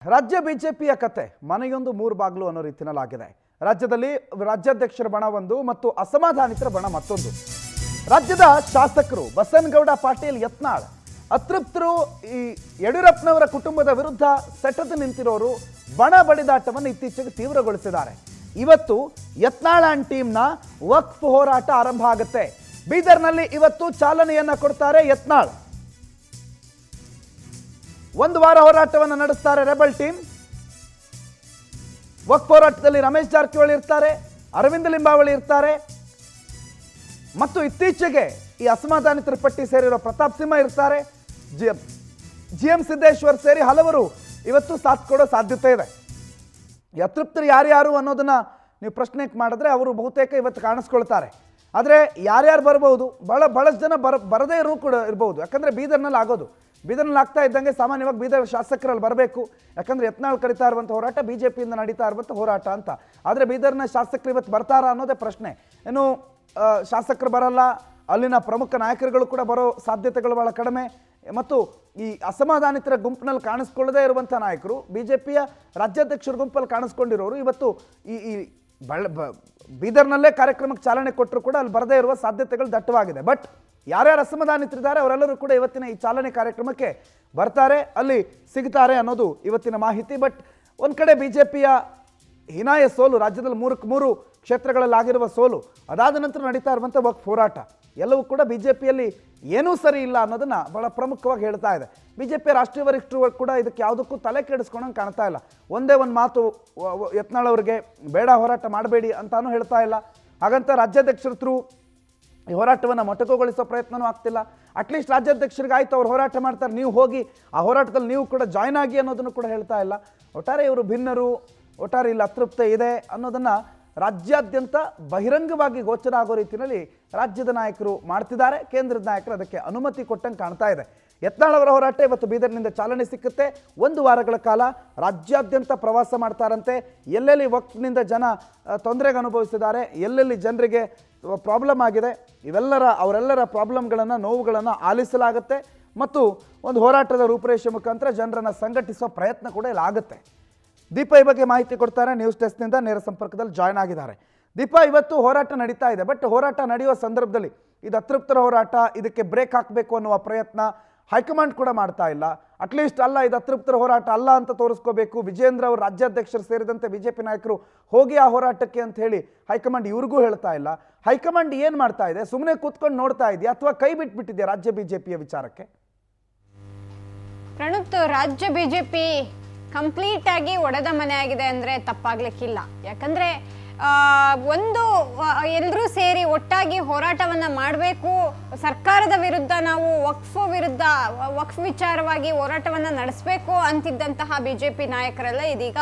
ರಾಜ್ಯ ಬಿಜೆಪಿಯ ಕತೆ ಮನೆಯೊಂದು ಮೂರು ಬಾಗಿಲು ಅನ್ನೋ ರೀತಿಯಲ್ಲಾಗಿದೆ. ರಾಜ್ಯದಲ್ಲಿ ರಾಜ್ಯಾಧ್ಯಕ್ಷರ ಬಣ ಒಂದು ಮತ್ತು ಅಸಮಾಧಾನಿತರ ಬಣ ಮತ್ತೊಂದು. ರಾಜ್ಯದ ಶಾಸಕರು ಬಸನಗೌಡ ಪಾಟೀಲ್ ಯತ್ನಾಳ್ ಅತೃಪ್ತರು ಈ ಯಡಿಯೂರಪ್ಪನವರ ಕುಟುಂಬದ ವಿರುದ್ಧ ಸೆಟೆದು ನಿಂತಿರೋರು ಬಣ ಬಡಿದಾಟವನ್ನು ಇತ್ತೀಚೆಗೆ ತೀವ್ರಗೊಳಿಸಿದ್ದಾರೆ. ಇವತ್ತು ಯತ್ನಾಳ್ ಅಂಡ್ ಟೀಮ್ನ ವಕ್ಫ್ ಹೋರಾಟ ಆರಂಭ ಆಗುತ್ತೆ. ಬೀದರ್ನಲ್ಲಿ ಇವತ್ತು ಚಾಲನೆಯನ್ನ ಕೊಡ್ತಾರೆ ಯತ್ನಾಳ್. ಒಂದು ವಾರ ಹೋರಾಟವನ್ನು ನಡೆಸ್ತಾರೆ ರೆಬಲ್ ಟೀಮ್. ವಕ್ಫ್ ಹೋರಾಟದಲ್ಲಿ ರಮೇಶ್ ಜಾರಕಿಹೊಳಿ ಇರ್ತಾರೆ, ಅರವಿಂದ್ ಲಿಂಬಾವಳಿ ಇರ್ತಾರೆ ಮತ್ತು ಇತ್ತೀಚೆಗೆ ಈ ಅಸಮಾಧಾನಿತರ ಪಟ್ಟಿ ಸೇರಿರೋ ಪ್ರತಾಪ್ ಸಿಂಹ ಇರ್ತಾರೆ, GM ಸಿದ್ದೇಶ್ವರ್ ಸೇರಿ ಹಲವರು ಇವತ್ತು ಸಾಥ್ ಕೊಡೋ ಸಾಧ್ಯತೆ ಇದೆ. ಅತೃಪ್ತರು ಯಾರ್ಯಾರು ಅನ್ನೋದನ್ನ ನೀವು ಪ್ರಶ್ನೆ ಮಾಡಿದ್ರೆ ಅವರು ಬಹುತೇಕ ಇವತ್ತು ಕಾಣಿಸ್ಕೊಳ್ತಾರೆ. ಆದರೆ ಯಾರ್ಯಾರು ಬರ್ಬೋದು, ಬಹಳಷ್ಟು ಜನ ಬರದೇ ಇರೋ ಕೂಡ ಇರ್ಬೋದು. ಯಾಕಂದರೆ ಬೀದರ್ನಲ್ಲಿ ಆಗೋದು, ಬೀದರ್ನಲ್ಲಿ ಆಗ್ತಾ ಇದ್ದಂಗೆ ಸಾಮಾನ್ಯವಾಗಿ ಬೀದರ್ ಶಾಸಕರಲ್ಲಿ ಬರಬೇಕು. ಯಾಕಂದರೆ ಯತ್ನಾಳ್ ಕರಿತಾ ಇರುವಂಥ ಹೋರಾಟ BJPಯಿಂದ ನಡೀತಾ ಇರುವಂಥ ಹೋರಾಟ ಅಂತ. ಆದರೆ ಬೀದರ್ನ ಶಾಸಕರು ಇವತ್ತು ಬರ್ತಾರಾ ಅನ್ನೋದೇ ಪ್ರಶ್ನೆ. ಏನು ಶಾಸಕರು ಬರಲ್ಲ, ಅಲ್ಲಿನ ಪ್ರಮುಖ ನಾಯಕರುಗಳು ಕೂಡ ಬರೋ ಸಾಧ್ಯತೆಗಳು ಬಹಳ ಕಡಿಮೆ. ಮತ್ತು ಈ ಅಸಮಾಧಾನಿತರ ಗುಂಪಿನಲ್ಲಿ ಕಾಣಿಸ್ಕೊಳ್ಳದೇ ಇರುವಂಥ ನಾಯಕರು, BJPಯ ರಾಜ್ಯಾಧ್ಯಕ್ಷರ ಗುಂಪಲ್ಲಿ ಕಾಣಿಸ್ಕೊಂಡಿರೋರು ಇವತ್ತು ಈ ಬೀದರ್ನಲ್ಲೇ ಕಾರ್ಯಕ್ರಮಕ್ಕೆ ಚಾಲನೆ ಕೊಟ್ಟರು ಕೂಡ ಅಲ್ಲಿ ಬರದೇ ಇರುವ ಸಾಧ್ಯತೆಗಳು ದಟ್ಟವಾಗಿದೆ. ಬಟ್ ಯಾರ್ಯಾರು ಅಸಮಾಧಾನಿತರಿದ್ದಾರೆ ಅವರೆಲ್ಲರೂ ಕೂಡ ಇವತ್ತಿನ ಈ ಚಾಲನೆ ಕಾರ್ಯಕ್ರಮಕ್ಕೆ ಬರ್ತಾರೆ, ಅಲ್ಲಿ ಸಿಗ್ತಾರೆ ಅನ್ನೋದು ಇವತ್ತಿನ ಮಾಹಿತಿ. ಬಟ್ ಒಂದು ಕಡೆ BJPಯ ಹೀನಾಯ ಸೋಲು, ರಾಜ್ಯದಲ್ಲಿ 3 ಕ್ಷೇತ್ರಗಳಲ್ಲಿ ಆಗಿರುವ ಸೋಲು, ಅದಾದ ನಂತರ ನಡೀತಾ ಇರುವಂಥ ವಕ್ಫ್ ಹೋರಾಟ ಎಲ್ಲವೂ ಕೂಡ BJPಯಲ್ಲಿ ಏನೂ ಸರಿ ಇಲ್ಲ ಅನ್ನೋದನ್ನ ಬಹಳ ಪ್ರಮುಖವಾಗಿ ಹೇಳ್ತಾ ಇದೆ. BJPಯ ರಾಷ್ಟ್ರೀಯ ವರಿಷ್ಠರು ಕೂಡ ಇದಕ್ಕೆ ಯಾವುದಕ್ಕೂ ತಲೆ ಕೆಡಿಸ್ಕೊಂಡಂಗೆ ಕಾಣ್ತಾ ಇಲ್ಲ. ಒಂದೇ ಒಂದು ಮಾತು ಯತ್ನಾಳ್ ಅವರಿಗೆ ಬೇಡ ಹೋರಾಟ ಮಾಡಬೇಡಿ ಅಂತಾನೂ ಹೇಳ್ತಾ ಇಲ್ಲ. ಹಾಗಂತ ರಾಜ್ಯಾಧ್ಯಕ್ಷರು ಈ ಹೋರಾಟವನ್ನು ಮೊಟಕುಗೊಳಿಸೋ ಪ್ರಯತ್ನವೂ ಆಗ್ತಿಲ್ಲ. ಅಟ್ಲೀಸ್ಟ್ ರಾಜ್ಯಾಧ್ಯಕ್ಷರಿಗೆ ಆಯ್ತು, ಅವ್ರು ಹೋರಾಟ ಮಾಡ್ತಾರೆ, ನೀವು ಹೋಗಿ ಆ ಹೋರಾಟದಲ್ಲಿ ನೀವು ಕೂಡ ಜಾಯ್ನ್ ಆಗಿ ಅನ್ನೋದನ್ನು ಕೂಡ ಹೇಳ್ತಾ ಇಲ್ಲ. ಒಟ್ಟಾರೆ ಇವರು ಭಿನ್ನರು, ಒಟ್ಟಾರೆ ಇಲ್ಲಿ ಅತೃಪ್ತ ಇದೆ ಅನ್ನೋದನ್ನು ರಾಜ್ಯಾದ್ಯಂತ ಬಹಿರಂಗವಾಗಿ ಗೋಚರ ಆಗೋ ರೀತಿಯಲ್ಲಿ ರಾಜ್ಯದ ನಾಯಕರು ಮಾಡ್ತಿದ್ದಾರೆ. ಕೇಂದ್ರದ ನಾಯಕರು ಅದಕ್ಕೆ ಅನುಮತಿ ಕೊಟ್ಟಂಗೆ ಕಾಣ್ತಾ ಇದೆ. ಯತ್ನಾಳ್ ಅವರ ಹೋರಾಟ ಇವತ್ತು ಬೀದರ್ನಿಂದ ಚಾಲನೆ ಸಿಕ್ಕುತ್ತೆ. 1 ವಾರಗಳ ಕಾಲ ರಾಜ್ಯಾದ್ಯಂತ ಪ್ರವಾಸ ಮಾಡ್ತಾರಂತೆ. ಎಲ್ಲೆಲ್ಲಿ ವಕ್ಫ್ನಿಂದ ಜನ ತೊಂದರೆಗೆ ಅನುಭವಿಸಿದ್ದಾರೆ, ಎಲ್ಲೆಲ್ಲಿ ಜನರಿಗೆ ಪ್ರಾಬ್ಲಮ್ ಆಗಿದೆ, ಅವರೆಲ್ಲರ ಪ್ರಾಬ್ಲಮ್ಗಳನ್ನು, ನೋವುಗಳನ್ನು ಆಲಿಸಲಾಗುತ್ತೆ ಮತ್ತು ಒಂದು ಹೋರಾಟದ ರೂಪರೇಷೆ ಮುಖಾಂತರ ಜನರನ್ನು ಸಂಘಟಿಸುವ ಪ್ರಯತ್ನ ಕೂಡ ಇಲ್ಲಿ ಆಗುತ್ತೆ. ದೀಪಾ ಈ ಬಗ್ಗೆ ಮಾಹಿತಿ ಕೊಡ್ತಾರೆ. ನ್ಯೂಸ್ ಡೆಸ್ಕ್ನಿಂದ ನೇರ ಸಂಪರ್ಕದಲ್ಲಿ ಜಾಯ್ನ್ ಆಗಿದ್ದಾರೆ. ದೀಪಾ, ಇವತ್ತು ಹೋರಾಟ ನಡೀತಾ ಇದೆ. ಬಟ್ ಹೋರಾಟ ನಡೆಯುವ ಸಂದರ್ಭದಲ್ಲಿ ಇದು ಅತೃಪ್ತರ ಹೋರಾಟ, ಇದಕ್ಕೆ ಬ್ರೇಕ್ ಹಾಕಬೇಕು ಅನ್ನುವ ಪ್ರಯತ್ನ ಹೈಕಮಾಂಡ್ ಕೂಡ ಮಾಡ್ತಾ ಇಲ್ಲ. ಅಟ್ಲೀಸ್ಟ್ ಅಲ್ಲ, ಇದು ಅತೃಪ್ತರ ಹೋರಾಟ ಅಲ್ಲ ಅಂತ ತೋರಿಸ್ಕೋಬೇಕು. ವಿಜೇಂದ್ರ ಅವರು ರಾಜ್ಯಾಧ್ಯಕ್ಷರು ಸೇರಿದಂತೆ BJP ನಾಯಕರು ಹೋಗಿ ಆ ಹೋರಾಟಕ್ಕೆ ಅಂತ ಹೇಳಿ ಹೈಕಮಾಂಡ್ ಇವ್ರಿಗೂ ಹೇಳ್ತಾ ಇಲ್ಲ. ಹೈಕಮಾಂಡ್ ಏನು ಮಾಡ್ತಾ ಇದೆ? ಸುಮ್ಮನೆ ಕೂತ್ಕೊಂಡು ನೋಡ್ತಾ ಇದೆಯಾ ಅಥವಾ ಕೈ ಬಿಟ್ಬಿಟ್ಟಿದೆಯಾ ರಾಜ್ಯ BJPಯ ವಿಚಾರಕ್ಕೆ? ಪ್ರಣುತ್, ರಾಜ್ಯ BJP ಕಂಪ್ಲೀಟ್ ಆಗಿ ಒಡೆದ ಮನೆ ಆಗಿದೆ ಅಂದ್ರೆ ತಪ್ಪಾಗ್ಲಿಕ್ಕಿಲ್ಲ. ಯಾಕಂದ್ರೆ ಎಲ್ಲರೂ ಸೇರಿ ಒಟ್ಟಾಗಿ ಹೋರಾಟವನ್ನ ಮಾಡಬೇಕು, ಸರ್ಕಾರದ ವಿರುದ್ಧ ನಾವು ವಕ್ಫ್ ವಿಚಾರವಾಗಿ ಹೋರಾಟವನ್ನ ನಡೆಸಬೇಕು ಅಂತಿದ್ದಂತಹ BJP ನಾಯಕರೆಲ್ಲ ಇದೀಗ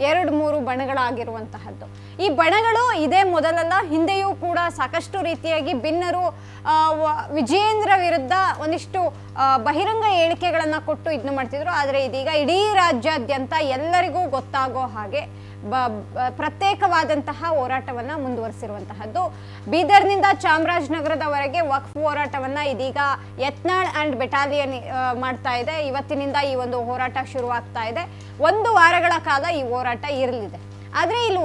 2-3 ಬಣಗಳಾಗಿರುವಂತಹದ್ದು. ಈ ಬಣಗಳು ಇದೇ ಮೊದಲಲ್ಲ, ಹಿಂದೆಯೂ ಕೂಡ ಸಾಕಷ್ಟು ರೀತಿಯಾಗಿ ಭಿನ್ನರು ವಿಜೇಂದ್ರ ವಿರುದ್ಧ ಒಂದಿಷ್ಟು ಬಹಿರಂಗ ಹೇಳಿಕೆಗಳನ್ನ ಕೊಟ್ಟು ಇದನ್ನು ಮಾಡ್ತಿದ್ರು. ಆದರೆ ಇದೀಗ ಇಡೀ ರಾಜ್ಯಾದ್ಯಂತ ಎಲ್ಲರಿಗೂ ಗೊತ್ತಾಗೋ ಹಾಗೆ ಪ್ರತ್ಯೇಕವಾದಂತಹ ಹೋರಾಟವನ್ನ ಮುಂದುವರಿಸಿರುವಂತಹದ್ದು. ಬೀದರ್ನಿಂದ ಚಾಮರಾಜನಗರದವರೆಗೆ ವಕ್ಫ್ ಹೋರಾಟವನ್ನ ಇದೀಗ ಯತ್ನಾಳ್ ಅಂಡ್ ಬೆಟಾಲಿಯನ್ ಮಾಡ್ತಾ ಇದೆ. ಇವತ್ತಿನಿಂದ ಈ ಒಂದು ಹೋರಾಟ ಶುರುವಾಗ್ತಾ ಇದೆ. 1 ವಾರಗಳ ಕಾಲ ಈ ಹೋರಾಟ ಇರಲಿದೆ. ಆದರೆ ಇಲ್ಲಿ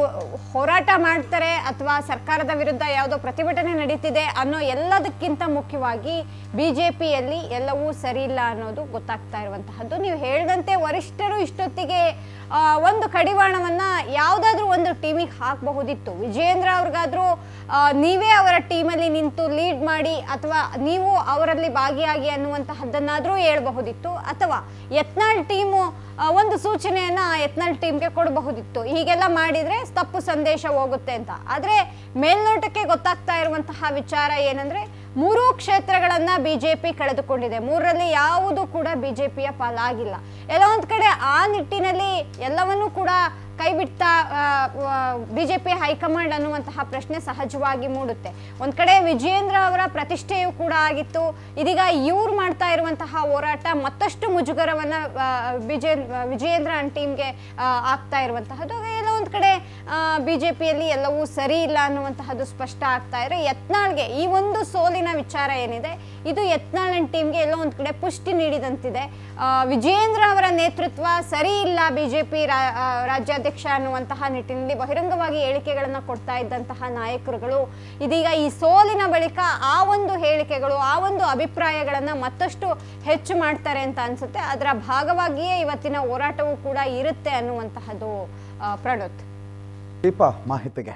ಹೋರಾಟ ಮಾಡ್ತಾರೆ ಅಥವಾ ಸರ್ಕಾರದ ವಿರುದ್ಧ ಯಾವುದೋ ಪ್ರತಿಭಟನೆ ನಡೀತಿದೆ ಅನ್ನೋ ಎಲ್ಲದಕ್ಕಿಂತ ಮುಖ್ಯವಾಗಿ BJPಯಲ್ಲಿ ಎಲ್ಲವೂ ಸರಿ ಇಲ್ಲ ಅನ್ನೋದು ಗೊತ್ತಾಗ್ತಾ ಇರುವಂತಹದ್ದು. ನೀವು ಹೇಳಿದಂತೆ ವರಿಷ್ಠರು ಇಷ್ಟೊತ್ತಿಗೆ ಒಂದು ಕಡಿವಾಣವನ್ನ ಯಾವುದಾದ್ರೂ ಒಂದು ಟೀಮಿಗೆ ಹಾಕಬಹುದಿತ್ತು. ವಿಜೇಂದ್ರ ಅವ್ರಿಗಾದ್ರೂ ನೀವೇ ಅವರ ಟೀಮಲ್ಲಿ ನಿಂತು ಲೀಡ್ ಮಾಡಿ ಅಥವಾ ನೀವು ಅವರಲ್ಲಿ ಭಾಗಿಯಾಗಿ ಅನ್ನುವಂತಹದ್ದನ್ನಾದ್ರೂ ಹೇಳ್ಬಹುದಿತ್ತು. ಅಥವಾ ಯತ್ನಾಳ್ ಟೀಮು ಒಂದು ಸೂಚನೆಯನ್ನ ಯತ್ನಾಳ್ ಟೀಮ್ಗೆ ಕೊಡಬಹುದಿತ್ತು. ಹೀಗೆಲ್ಲ ಮಾಡಿದ್ರೆ ತಪ್ಪು ಸಂದೇಶ ಹೋಗುತ್ತೆ ಅಂತ. ಆದ್ರೆ ಮೇಲ್ನೋಟಕ್ಕೆ ಗೊತ್ತಾಗ್ತಾ ಇರುವಂತಹ ವಿಚಾರ ಏನಂದ್ರೆ 3 ಕ್ಷೇತ್ರಗಳನ್ನ BJP ಕಳೆದುಕೊಂಡಿದೆ. 3ರಲ್ಲಿ ಯಾವುದು ಕೂಡ BJPಯ ಪಾಲಾಗಿಲ್ಲ. ಎಲ್ಲ ಒಂದ್ ಕಡೆ ಆ ನಿಟ್ಟಿನಲ್ಲಿ ಎಲ್ಲವನ್ನೂ ಕೂಡ ಕೈ ಬಿಡ್ತಾ BJP ಹೈಕಮಾಂಡ್ ಅನ್ನುವಂತಹ ಪ್ರಶ್ನೆ ಸಹಜವಾಗಿ ಮೂಡುತ್ತೆ. ಒಂದ್ ಕಡೆ ವಿಜೇಂದ್ರ ಅವರ ಪ್ರತಿಷ್ಠೆಯೂ ಕೂಡ ಆಗಿತ್ತು. ಇದೀಗ ಇವ್ರು ಮಾಡ್ತಾ ಇರುವಂತಹ ಹೋರಾಟ ಮತ್ತಷ್ಟು ಮುಜುಗರವನ್ನ ವಿಜೇಂದ್ರ ಅಂಡ್ ಟೀಮ್ಗೆ ಆಗ್ತಾ ಇರುವಂತಹದ್ದು. ಎಲ್ಲ ಒಂದ್ ಕಡೆ ಬಿಜೆಪಿಯಲ್ಲಿ ಎಲ್ಲವೂ ಸರಿ ಇಲ್ಲ ಅನ್ನುವಂತಹದ್ದು ಸ್ಪಷ್ಟ ಆಗ್ತಾ ಇದೆ. ಯತ್ನಾಳ್ಗೆ ಈ ಒಂದು ಸೋಲಿನ ವಿಚಾರ ಏನಿದೆ, ಇದು ಯತ್ನಾಳ್ ಅಂಡ್ ಟೀಮ್ಗೆ ಎಲ್ಲೋ ಒಂದ್ ಕಡೆ ಪುಷ್ಟಿ ನೀಡಿದಂತಿದೆ. ವಿಜೇಂದ್ರ ಅವರ ನೇತೃತ್ವ ಸರಿ ಇಲ್ಲ, ಬಿಜೆಪಿ ರಾಜ್ಯಾಧ್ಯಕ್ಷ ಅನ್ನುವಂತಹ ನಿಟ್ಟಿನಲ್ಲಿ ಬಹಿರಂಗವಾಗಿ ಹೇಳಿಕೆಗಳನ್ನ ಕೊಡ್ತಾ ಇದ್ದಂತಹ ನಾಯಕರುಗಳು ಇದೀಗ ಈ ಸೋಲಿನ ಬಳಿಕ ಆ ಒಂದು ಹೇಳಿಕೆಗಳು, ಆ ಒಂದು ಅಭಿಪ್ರಾಯಗಳನ್ನ ಮತ್ತಷ್ಟು ಹೆಚ್ಚು ಮಾಡ್ತಾರೆ ಅಂತ ಅನ್ಸುತ್ತೆ. ಅದರ ಭಾಗವಾಗಿಯೇ ಇವತ್ತಿನ ಹೋರಾಟವೂ ಕೂಡ ಇರುತ್ತೆ ಅನ್ನುವಂತಹದ್ದು ಪ್ರಣೋತ್. ದೀಪಾ ಮಾಹಿತಿಗೆ